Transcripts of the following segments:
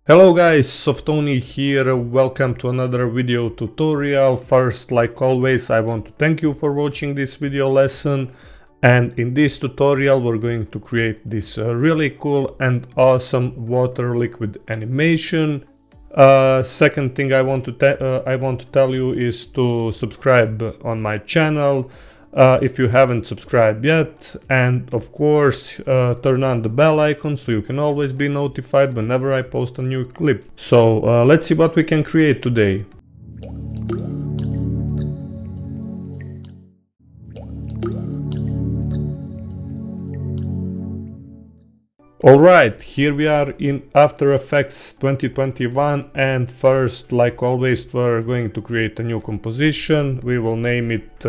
Hello guys, Softoni here, welcome to another video tutorial. First, like always, I want to thank you for watching this video lesson, and in this tutorial we're going to create this really cool and awesome water liquid animation. Second thing I want to tell you is to subscribe on my channel if you haven't subscribed yet, and of course turn on the bell icon so you can always be notified whenever I post a new clip. So let's see what we can create today. Alright, here we are in After Effects 2021, and first, like always, we're going to create a new composition. We will name it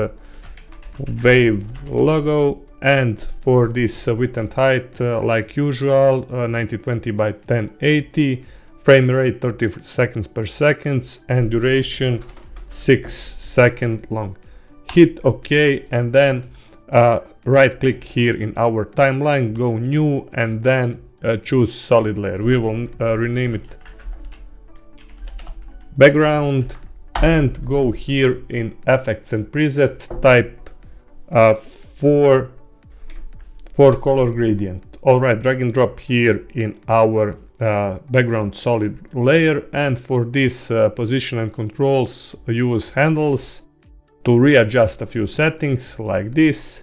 wave logo, and for this width and height, like usual, 1920 by 1080, frame rate 30 seconds per second, and duration 6 seconds long. Hit OK, and then right click here in our timeline, go new, and then choose solid layer. We will rename it background, and go here in effects and preset, type for color gradient. Alright, drag and drop here in our background solid layer, and for this position and controls, use handles to readjust a few settings like this.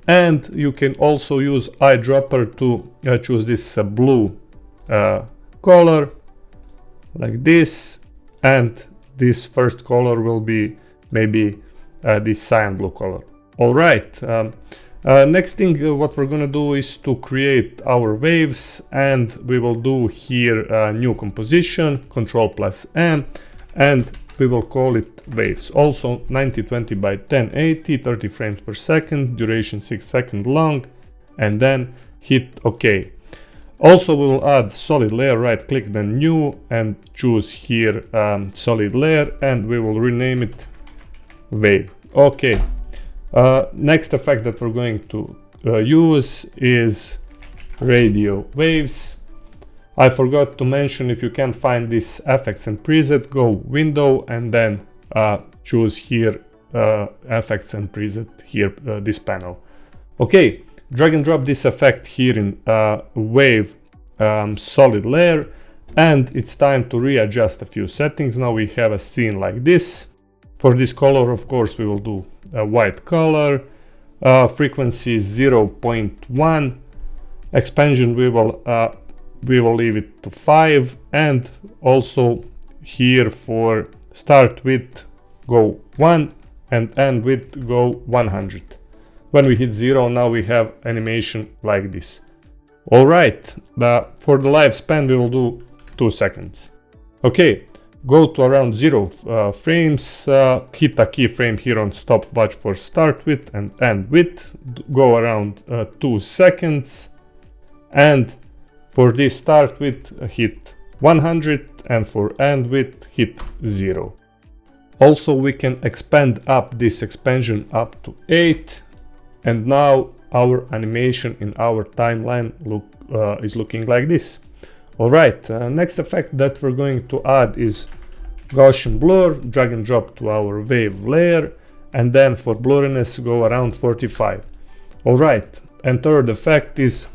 And you can also use eyedropper to choose this blue color like this, and this first color will be maybe this cyan blue color. Alright, next thing what we're gonna do is to create our waves, and we will do here a new composition, Ctrl+M, and we will call it waves. Also 1920 by 1080, 30 frames per second, duration 6 seconds long, and then hit OK. Also we will add solid layer, right click, then new, and choose here solid layer, and we will rename it wave. Okay. Next effect that we're going to use is radio waves. I forgot to mention, if you can't find this effects and preset, go window and then choose here effects and preset here, this panel. Okay, drag and drop this effect here in wave solid layer, and it's time to readjust a few settings. Now we have a scene like this. For this color, of course, we will do a white color, frequency 0.1, expansion we will leave it to 5, and also here for start width go 1 and end width go 100. When we hit 0, now we have animation like this. Alright, for the lifespan we will do 2 seconds. Okay. Go to around 0 frames, hit a keyframe here on stopwatch for start width and end width, go around 2 seconds, and for this start width hit 100, and for end width hit 0. Also we can expand up this expansion up to 8, and now our animation in our timeline is looking like this. Alright, next effect that we're going to add is Gaussian blur. Drag and drop to our wave layer, and then for blurriness go around 45. Alright, and third effect is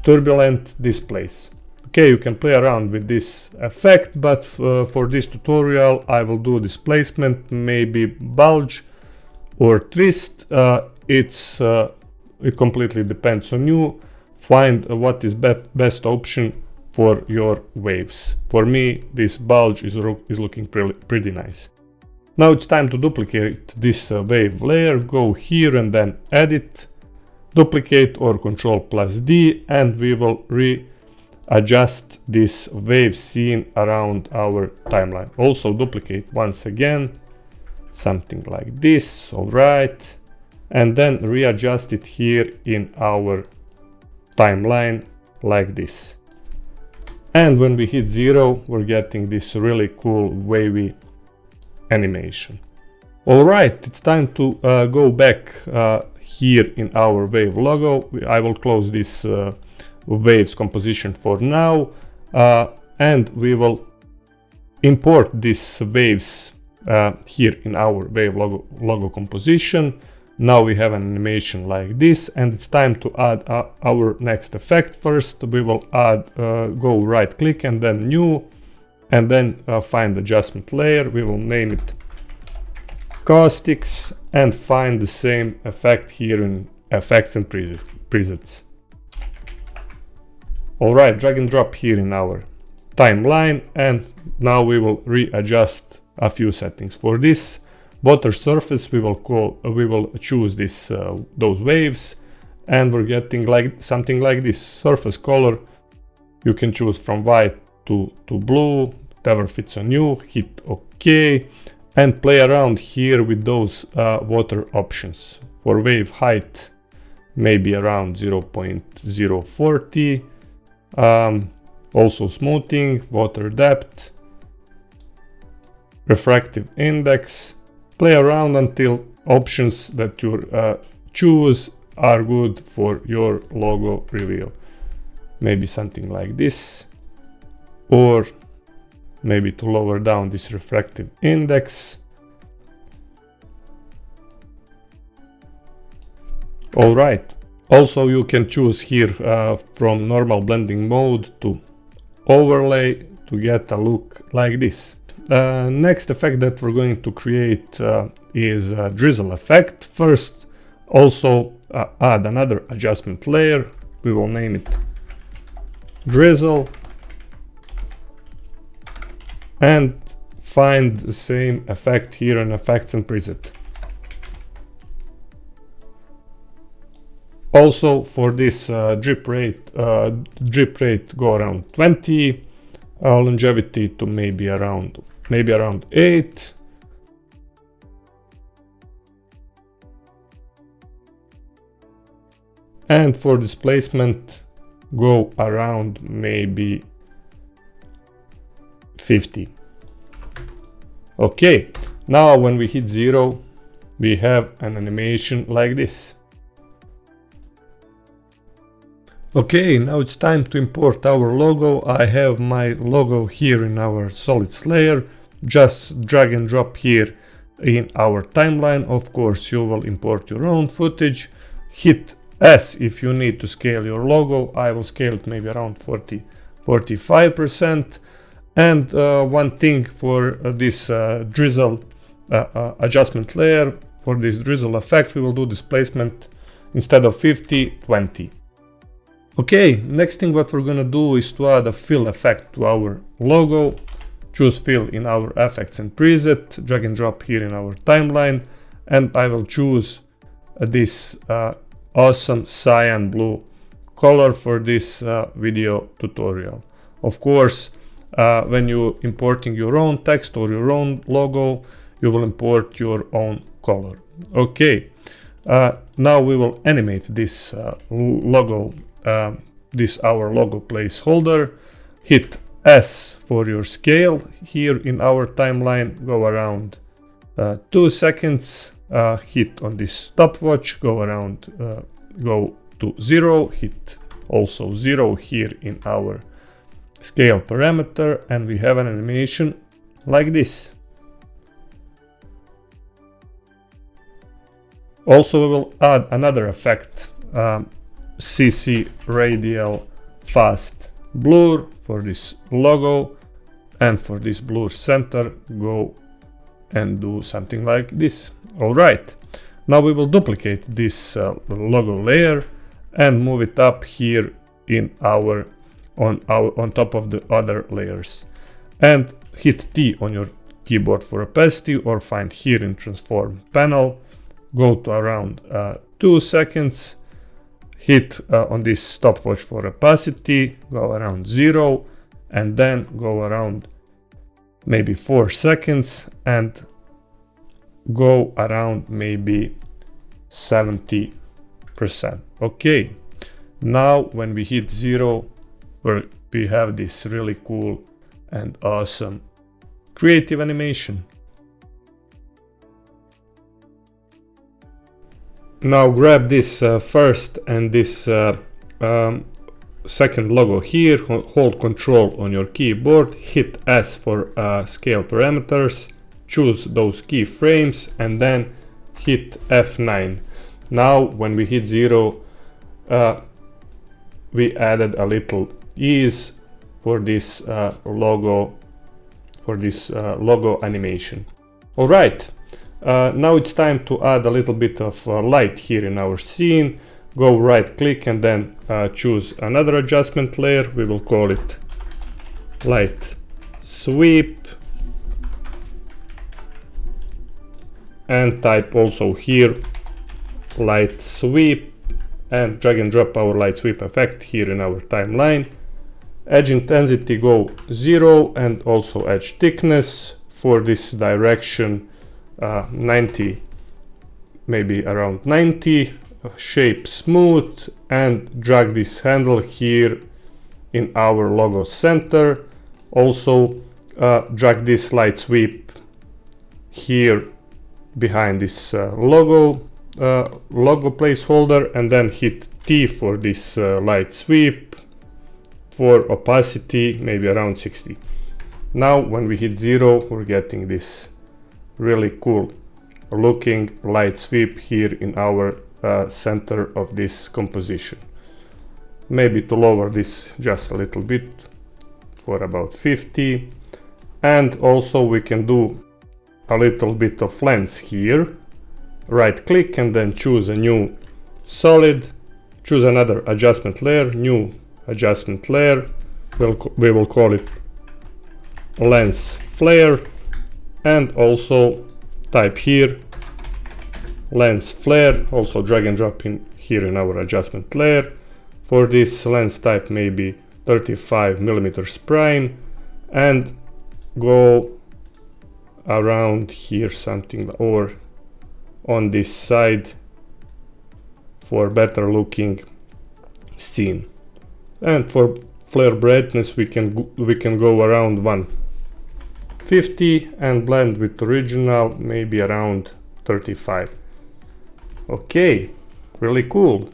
turbulent displays. Okay, you can play around with this effect, but for this tutorial I will do displacement, maybe bulge or twist. It completely depends on you. Find what is best option for your waves. For me, this bulge is looking pretty nice. Now it's time to duplicate this wave layer. Go here and then edit, duplicate, or Ctrl+D, and we will readjust this wave scene around our timeline. Also duplicate once again, something like this. Alright, and then readjust it here in our timeline like this. And when we hit 0, we're getting this really cool wavy animation. Alright, it's time to go back here in our wave logo. I will close this waves composition for now. and we will import these waves here in our wave logo composition. Now we have an animation like this, and it's time to add our next effect. First we will add, go right click and then new, and then find adjustment layer. We will name it caustics and find the same effect here in effects and presets. Alright, drag and drop here in our timeline, and now we will readjust a few settings. For this water surface we will choose this those waves, and we're getting like something like this. Surface color you can choose from white to blue, whatever fits on you. Hit OK and play around here with those water options. For wave height maybe around 0.040, also smoothing, water depth, refractive index. Play around until options that you choose are good for your logo reveal. Maybe something like this, or maybe to lower down this refractive index. Alright, also you can choose here from normal blending mode to overlay to get a look like this. Next effect that we're going to create is a drizzle effect. First, also add another adjustment layer. We will name it drizzle, and find the same effect here in effects and preset. Also for this drip rate go around 20, longevity to maybe around 8. And for displacement go around maybe 50. Okay, now when we hit 0 we have an animation like this. Okay, now it's time to import our logo. I have my logo here in our solids layer. Just drag and drop here in our timeline. Of course you will import your own footage. Hit S if you need to scale your logo. I will scale it maybe around 45%. And one thing for this drizzle adjustment layer, for this drizzle effect, we will do displacement instead of 50, 20. Okay, next thing what we're gonna do is to add a fill effect to our logo. Choose fill in our effects and preset, drag and drop here in our timeline, and I will choose this awesome cyan blue color for this video tutorial. Of course, when you importing your own text or your own logo, you will import your own color. Okay, now we will animate this logo, this our logo placeholder. Hit S for your scale here in our timeline, go around 2 seconds. Hit on this stopwatch, go to 0, hit also 0 here in our scale parameter, and we have an animation like this. Also we will add another effect, CC radial fast blur for this logo, and for this blur center go and do something like this. Alright, now we will duplicate this logo layer and move it up here in our on top of the other layers, and hit T on your keyboard for opacity, or find here in transform panel, go to around 2 seconds, hit on this stopwatch for opacity, go around 0, and then go around maybe 4 seconds and go around maybe 70%. Okay, now when we hit 0, we have this really cool and awesome creative animation. Now grab this first and this second logo here, hold Control on your keyboard, hit S for scale parameters, choose those keyframes, and then hit F9. Now when we hit 0, we added a little ease for this logo animation. All right, now it's time to add a little bit of light here in our scene. Go right click and then choose another adjustment layer. We will call it light sweep, and type also here light sweep, and drag and drop our light sweep effect here in our timeline. Edge intensity go 0, and also edge thickness for this direction 90, maybe around 90. Shape smooth, and drag this handle here in our logo center. Also drag this light sweep here behind this logo placeholder, and then hit T for this light sweep. For opacity maybe around 60. Now when we hit 0, we're getting this really cool looking light sweep here in our center of this composition. Maybe to lower this just a little bit for about 50. And also we can do a little bit of lens here. Right click and then choose a new solid, choose another adjustment layer, new adjustment layer. We will call it lens flare, and also type here lens flare. Also drag and drop in here in our adjustment layer. For this lens type maybe 35mm prime, and go around here something, or on this side for better looking scene. And for flare brightness we can go around 150, and blend with original maybe around 35. Okay, really cool.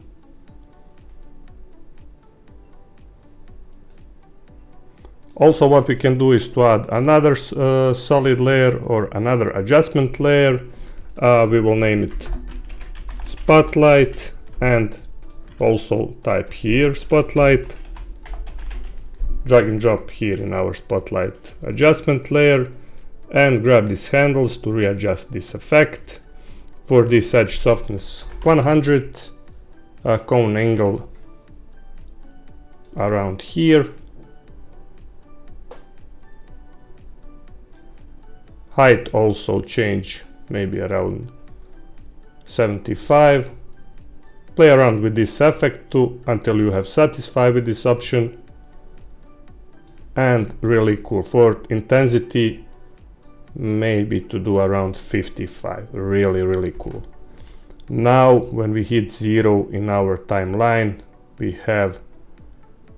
Also what we can do is to add another solid layer or another adjustment layer. We will name it spotlight, and also type here spotlight. Drag and drop here in our spotlight adjustment layer, and grab these handles to readjust this effect. For this edge softness 100, cone angle around here, height also change maybe around 75. Play around with this effect too until you have satisfied with this option. And really cool. For intensity maybe to do around 55. Really cool. Now when we hit 0 in our timeline, we have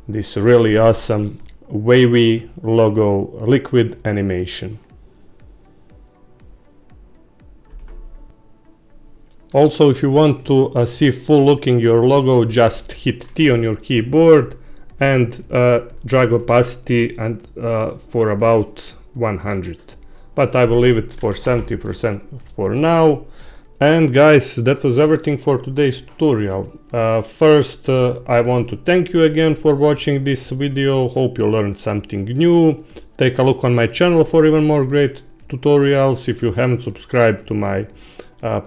this really awesome wavy logo liquid animation. Also, if you want to see full looking your logo, just hit T on your keyboard and drag opacity and for about 100. But I will leave it for 70% for now. And guys, that was everything for today's tutorial. First, I want to thank you again for watching this video. Hope you learned something new. Take a look on my channel for even more great tutorials. If you haven't subscribed to my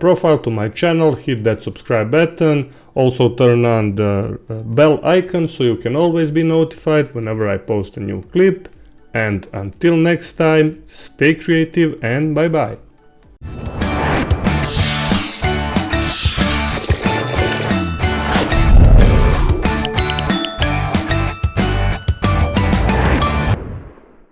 profile, to my channel, hit that subscribe button. Also turn on the bell icon so you can always be notified whenever I post a new clip. And until next time, stay creative and bye bye.